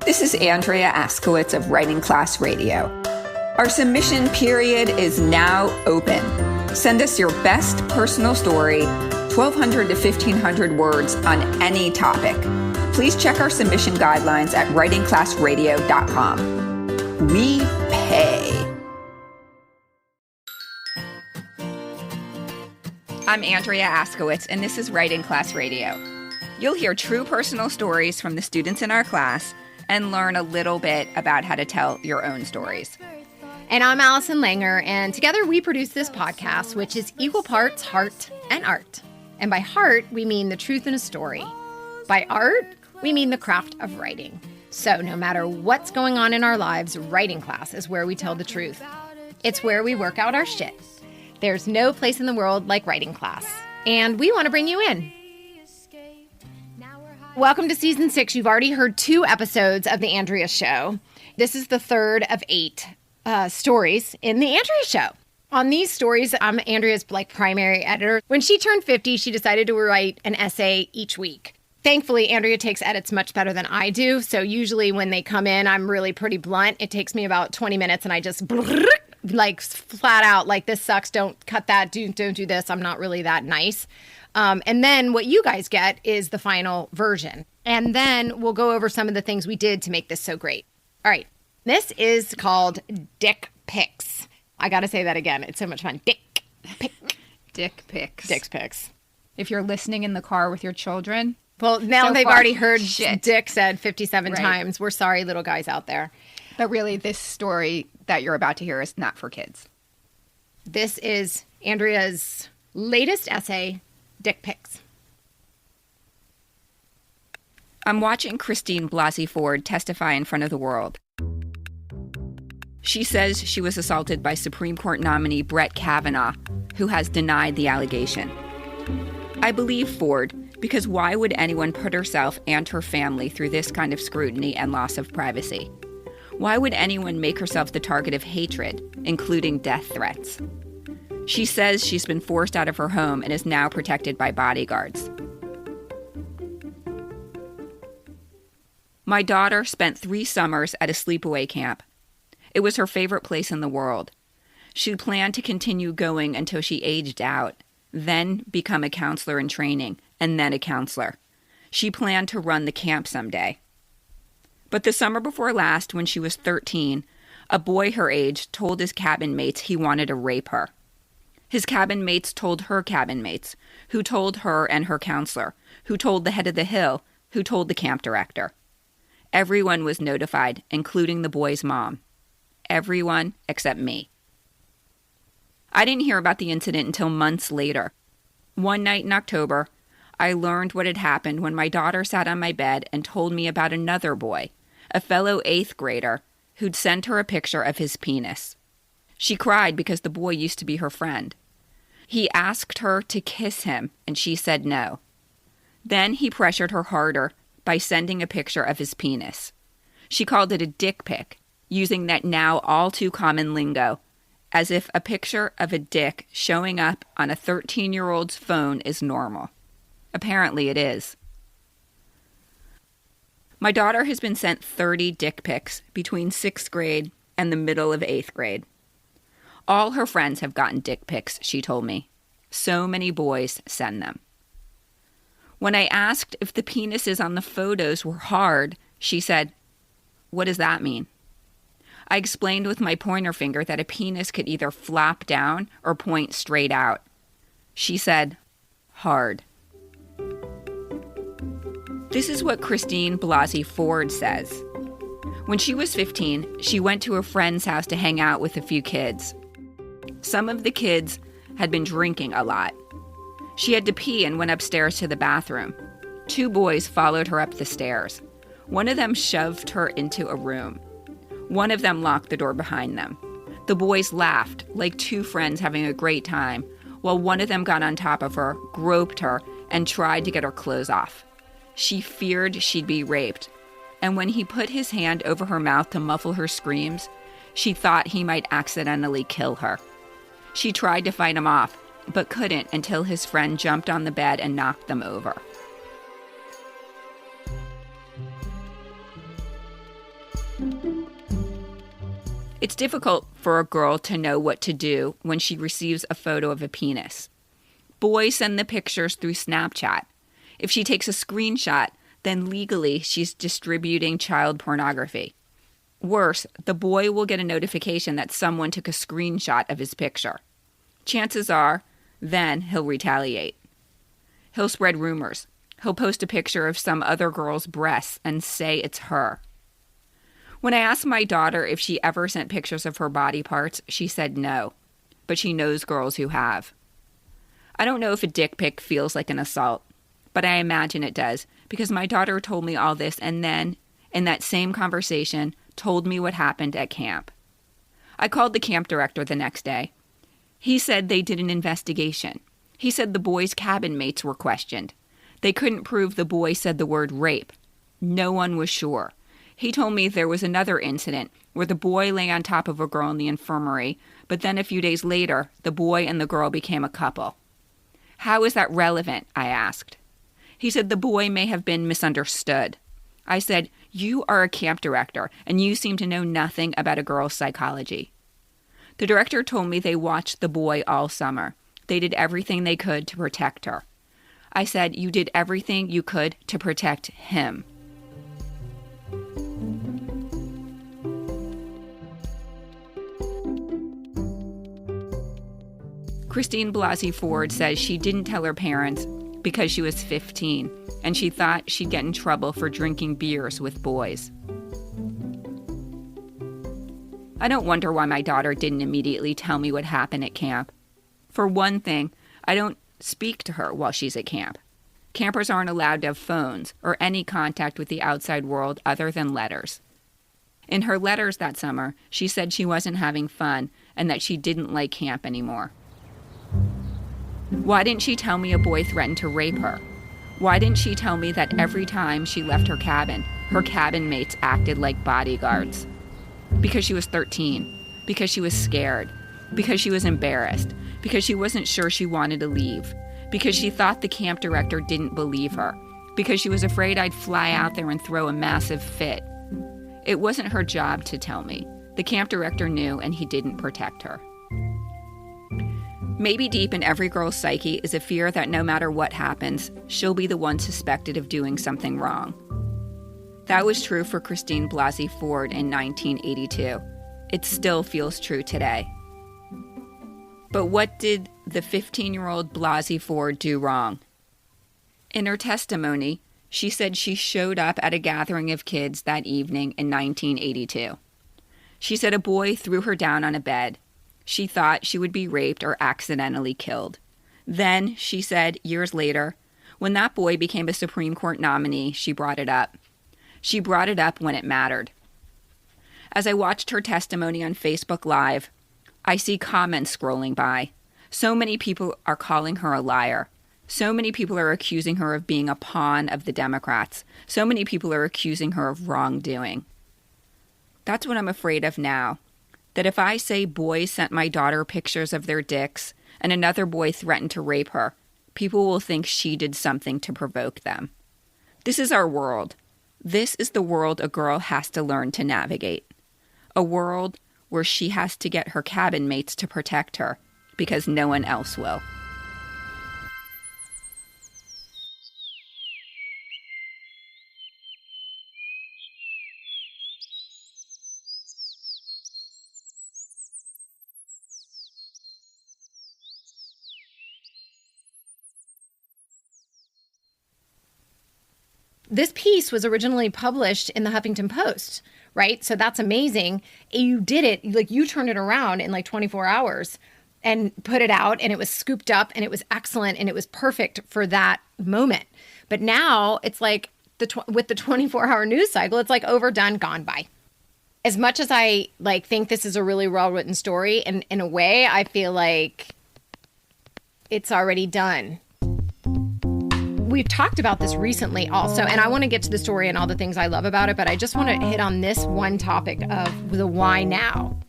This is Andrea Askowitz of Writing Class Radio. Our submission period is now open. Send us your best personal story, 1,200 to 1,500 words on any topic. Please check our submission guidelines at writingclassradio.com. We pay. I'm Andrea Askowitz, and this is Writing Class Radio. You'll hear true personal stories from the students in our class and learn a little bit about how to tell your own stories. And I'm Allison Langer, and together we produce this podcast, which is equal parts heart and art. And by heart, we mean the truth in a story. By art, we mean the craft of writing. So no matter what's going on in our lives, writing class is where we tell the truth. It's where we work out our shit. There's no place in the world like writing class. And we want to bring you in. Welcome to Season 6. You've already heard 2 episodes of The Andrea Show. This is the third of 8 stories in The Andrea Show. On these stories, I'm Andrea's primary editor. When she turned 50, she decided to write an essay each week. Thankfully, Andrea takes edits much better than I do. So usually when they come in, I'm really pretty blunt. It takes me about 20 minutes and I just flat out, this sucks, don't cut that, don't do this. I'm not really that nice. And then what you guys get is the final version. And then we'll go over some of the things we did to make this so great. All right. This is called Dick Pics. I got to say that again. It's so much fun. Dick Pic. Dick Pics. Dick Pics. If you're listening in the car with your children. Well, now so they've far, already heard shit. Dick said 57 times. We're sorry, little guys out there. But really, this story that you're about to hear is not for kids. This is Andrea's latest essay, Dick Pics. I'm watching Christine Blasey Ford testify in front of the world. She says she was assaulted by Supreme Court nominee Brett Kavanaugh, who has denied the allegation. I believe Ford because why would anyone put herself and her family through this kind of scrutiny and loss of privacy? Why would anyone make herself the target of hatred, including death threats? She says she's been forced out of her home and is now protected by bodyguards. My daughter spent 3 summers at a sleepaway camp. It was her favorite place in the world. She planned to continue going until she aged out, then become a counselor in training, and then a counselor. She planned to run the camp someday. But the summer before last, when she was 13, a boy her age told his cabin mates he wanted to rape her. His cabin mates told her cabin mates, who told her and her counselor, who told the head of the hill, who told the camp director. Everyone was notified, including the boy's mom. Everyone except me. I didn't hear about the incident until months later. One night in October, I learned what had happened when my daughter sat on my bed and told me about another boy, a fellow 8th grader, who'd sent her a picture of his penis. She cried because the boy used to be her friend. He asked her to kiss him, and she said no. Then he pressured her harder by sending a picture of his penis. She called it a dick pic, using that now all too common lingo, as if a picture of a dick showing up on a 13-year-old's phone is normal. Apparently it is. My daughter has been sent 30 dick pics between 6th grade and the middle of 8th grade. All her friends have gotten dick pics, she told me. So many boys send them. When I asked if the penises on the photos were hard, she said, "What does that mean?" I explained with my pointer finger that a penis could either flap down or point straight out. She said, "Hard." This is what Christine Blasey Ford says. When she was 15, she went to a friend's house to hang out with a few kids. Some of the kids had been drinking a lot. She had to pee and went upstairs to the bathroom. 2 boys followed her up the stairs. One of them shoved her into a room. One of them locked the door behind them. The boys laughed, like 2 friends having a great time, while one of them got on top of her, groped her, and tried to get her clothes off. She feared she'd be raped, and when he put his hand over her mouth to muffle her screams, she thought he might accidentally kill her. She tried to fight him off, but couldn't until his friend jumped on the bed and knocked them over. It's difficult for a girl to know what to do when she receives a photo of a penis. Boys send the pictures through Snapchat. If she takes a screenshot, then legally she's distributing child pornography. Worse, the boy will get a notification that someone took a screenshot of his picture. Chances are, then he'll retaliate. He'll spread rumors. He'll post a picture of some other girl's breasts and say it's her. When I asked my daughter if she ever sent pictures of her body parts, she said no, but she knows girls who have. I don't know if a dick pic feels like an assault, but I imagine it does, because my daughter told me all this and then, in that same conversation, told me what happened at camp. I called the camp director the next day. He said they did an investigation. He said the boys' cabin mates were questioned. They couldn't prove the boy said the word rape. No one was sure. He told me there was another incident where the boy lay on top of a girl in the infirmary, but then a few days later, the boy and the girl became a couple. How is that relevant? I asked. He said the boy may have been misunderstood. I said, you are a camp director, and you seem to know nothing about a girl's psychology. The director told me they watched the boy all summer. They did everything they could to protect her. I said, you did everything you could to protect him. Christine Blasey Ford says she didn't tell her parents because she was 15, and she thought she'd get in trouble for drinking beers with boys. I don't wonder why my daughter didn't immediately tell me what happened at camp. For one thing, I don't speak to her while she's at camp. Campers aren't allowed to have phones or any contact with the outside world other than letters. In her letters that summer, she said she wasn't having fun and that she didn't like camp anymore. Why didn't she tell me a boy threatened to rape her? Why didn't she tell me that every time she left her cabin mates acted like bodyguards? Because she was 13, because she was scared, because she was embarrassed, because she wasn't sure she wanted to leave, because she thought the camp director didn't believe her, because she was afraid I'd fly out there and throw a massive fit. It wasn't her job to tell me. The camp director knew, and he didn't protect her. Maybe deep in every girl's psyche is a fear that no matter what happens, she'll be the one suspected of doing something wrong. That was true for Christine Blasey Ford in 1982. It still feels true today. But what did the 15-year-old Blasey Ford do wrong? In her testimony, she said she showed up at a gathering of kids that evening in 1982. She said a boy threw her down on a bed. She thought she would be raped or accidentally killed. Then, she said, years later, when that boy became a Supreme Court nominee, she brought it up. She brought it up when it mattered. As I watched her testimony on Facebook Live, I see comments scrolling by. So many people are calling her a liar. So many people are accusing her of being a pawn of the Democrats. So many people are accusing her of wrongdoing. That's what I'm afraid of now. That if I say boys sent my daughter pictures of their dicks and another boy threatened to rape her, people will think she did something to provoke them. This is our world. This is the world a girl has to learn to navigate. A world where she has to get her cabin mates to protect her because no one else will. This piece was originally published in the Huffington Post, right? So that's amazing. You did it, like you turned it around in like 24 hours and put it out, and it was scooped up and it was excellent and it was perfect for that moment. But now it's like with the 24-hour news cycle, it's like overdone, gone by. As much as I like think this is a really well-written story, and in a way, I feel like it's already done. We've talked about this recently also, and I want to get to the story and all the things I love about it, but I just want to hit on this one topic of the why now.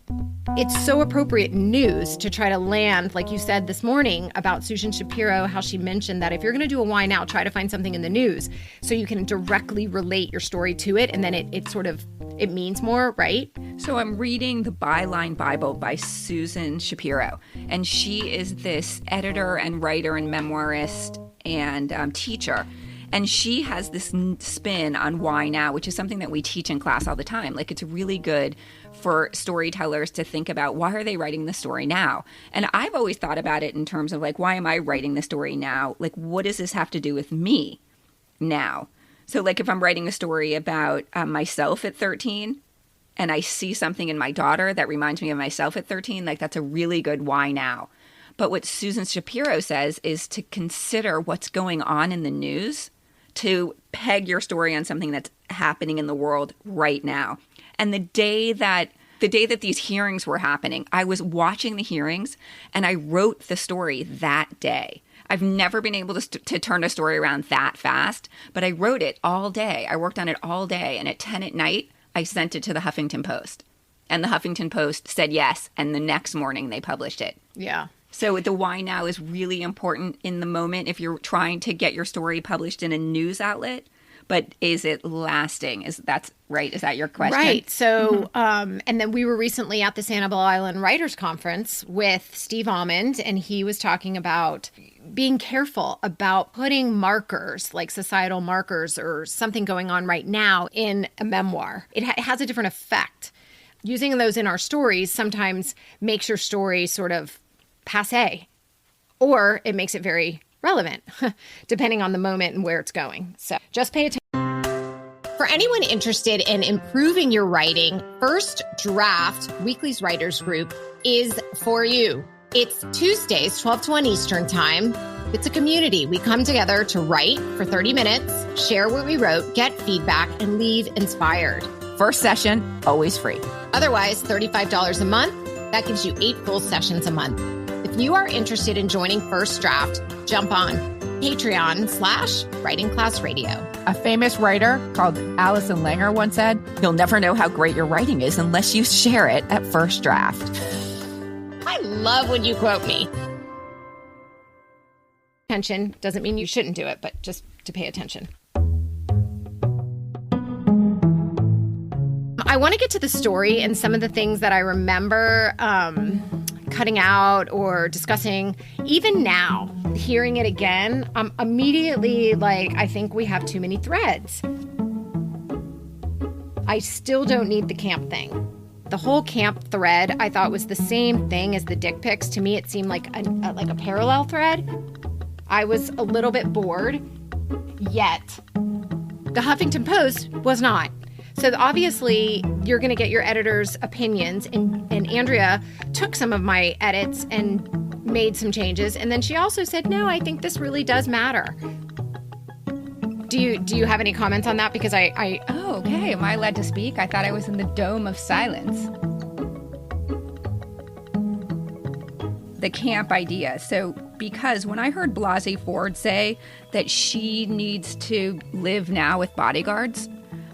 it's so appropriate news to try to land, like you said this morning about Susan Shapiro, how she mentioned that if you're going to do a why now, try to find something in the news so you can directly relate your story to it, and then it means more, right? So I'm reading the Byline Bible by Susan Shapiro, and she is this editor and writer and memoirist and teacher. And she has this spin on why now, which is something that we teach in class all the time. Like, it's really good for storytellers to think about, why are they writing the story now? And I've always thought about it in terms of, like, why am I writing the story now? Like, what does this have to do with me now? So, like, if I'm writing a story about myself at 13 and I see something in my daughter that reminds me of myself at 13, like, that's a really good why now. But what Susan Shapiro says is to consider what's going on in the news, to peg your story on something that's happening in the world right now. And the day that these hearings were happening, I was watching the hearings and I wrote the story that day. I've never been able to turn a story around that fast, but I wrote it all day. I worked on it all day. And at 10 at night, I sent it to the Huffington Post. And the Huffington Post said yes. And the next morning they published it. Yeah. So the why now is really important in the moment if you're trying to get your story published in a news outlet. But is it lasting? That's right? Is that your question? Right. So, and then we were recently at the Sanibel Island Writers Conference with Steve Almond, and he was talking about being careful about putting markers, like societal markers or something going on right now, in a memoir. It has a different effect. Using those in our stories sometimes makes your story sort of passé, or it makes it very relevant, depending on the moment and where it's going. So just pay attention. For anyone interested in improving your writing, First Draft, Weekly's writers group, is for you. It's Tuesdays, 12 to 1 Eastern time. It's a community. We come together to write for 30 minutes, share what we wrote, get feedback, and leave inspired. First session, always free. Otherwise, $35 a month. That gives you 8 full sessions a month. If you are interested in joining First Draft, jump on Patreon/Writing Class Radio. A famous writer called Allison Langer once said, "You'll never know how great your writing is unless you share it at First Draft." I love when you quote me. Attention doesn't mean you shouldn't do it, but just to pay attention. I want to get to the story and some of the things that I remember cutting out or discussing. Even now, hearing it again, I'm immediately like, I think we have too many threads. I still don't need the camp thing. The whole camp thread I thought was the same thing as the dick pics. To me, it seemed like a parallel thread. I was a little bit bored, yet the Huffington Post was not. So obviously, you're going to get your editor's opinions, and Andrea took some of my edits and made some changes, and then she also said, no, I think this really does matter. Do you have any comments on that? Because Oh, okay. Am I allowed to speak? I thought I was in the dome of silence. The camp idea. So because when I heard Blasey Ford say that she needs to live now with bodyguards,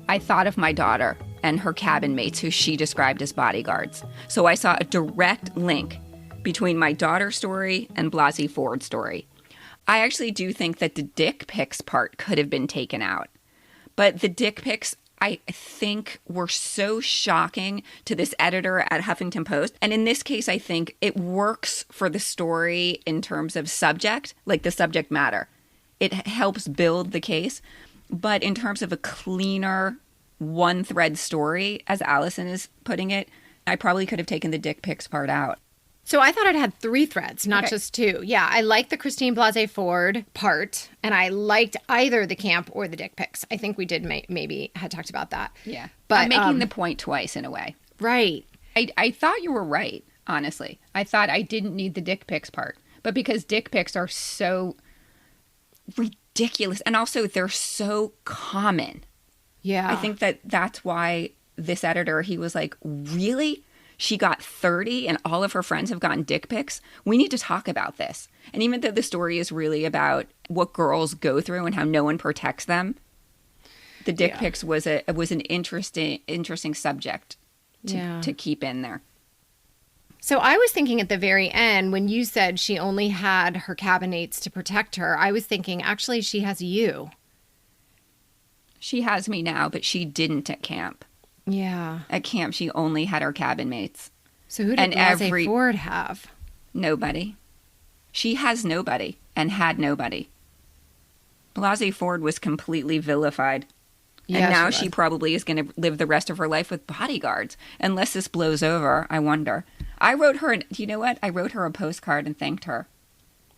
I thought of my daughter and her cabin mates who she described as bodyguards. So I saw a direct link between my daughter's story and Blasey Ford's story. I actually do think that the dick pics part could have been taken out. But the dick pics, I think, were so shocking to this editor at Huffington Post. And in this case, I think it works for the story in terms of subject, like the subject matter. It helps build the case. But in terms of a cleaner one-thread story, as Allison is putting it, I probably could have taken the dick pics part out. So I thought it had 3 threads, not just 2. Yeah, I liked the Christine Blasey Ford part, and I liked either the camp or the dick pics. I think we did maybe had talked about that. Yeah, but I'm making the point twice in a way. Right. I thought you were right, honestly. I thought I didn't need the dick pics part. But because dick pics are so ridiculous, and also they're so common. Yeah. I think that's why this editor, he was like, really? She got 30 and all of her friends have gotten dick pics? We need to talk about this. And even though the story is really about what girls go through and how no one protects them, the dick pics was an interesting subject to keep in there. So I was thinking at the very end, when you said she only had her cabinates to protect her, I was thinking, actually, she has you. She has me now, but she didn't at camp. Yeah. At camp, she only had her cabin mates. So who did Blasey Ford have? Nobody. She has nobody and had nobody. Blasey Ford was completely vilified. Yeah, and now she probably is going to live the rest of her life with bodyguards. Unless this blows over, I wonder. I wrote her, do you know what? I wrote her a postcard and thanked her.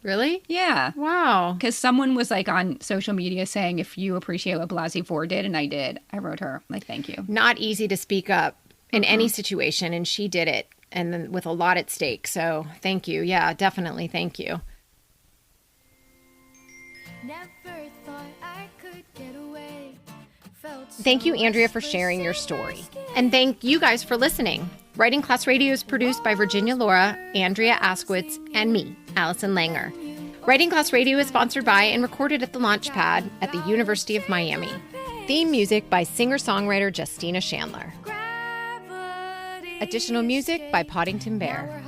Really? Yeah. Wow. Because someone was like on social media saying, if you appreciate what Blasey Ford did, and I did, I wrote her, like, thank you. Not easy to speak up in any situation, and she did it, and then with a lot at stake. So thank you. Yeah, definitely thank you. Never thought I could get away. Thank you, Andrea, for sharing your story. And thank you guys for listening. Writing Class Radio is produced by Virginia Laura, Andrea Askowitz, and me, Allison Langer. Writing Class Radio is sponsored by and recorded at the Launchpad at the University of Miami. Theme music by singer-songwriter Justina Chandler. Additional music by Poddington Bear.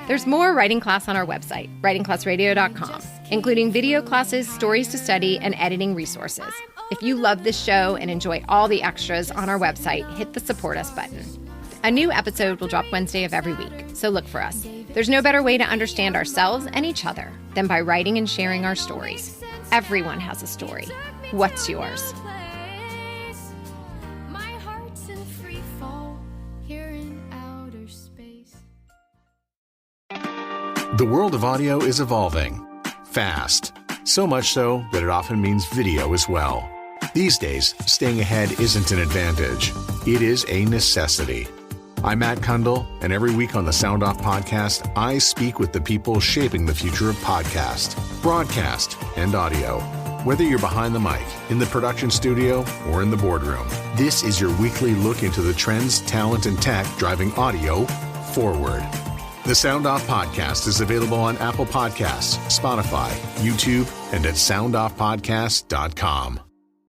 There's more writing class on our website, writingclassradio.com, including video classes, stories to study, and editing resources. If you love this show and enjoy all the extras on our website, hit the support us button. A new episode will drop Wednesday of every week, so look for us. There's no better way to understand ourselves and each other than by writing and sharing our stories. Everyone has a story. What's yours? My heart's in free fall here in outer space. The world of audio is evolving fast, so much so that it often means video as well. These days, staying ahead isn't an advantage. It is a necessity. I'm Matt Kundle, and every week on the Sound Off Podcast, I speak with the people shaping the future of podcast, broadcast, and audio. Whether you're behind the mic, in the production studio, or in the boardroom, this is your weekly look into the trends, talent, and tech driving audio forward. The Sound Off Podcast is available on Apple Podcasts, Spotify, YouTube, and at soundoffpodcast.com.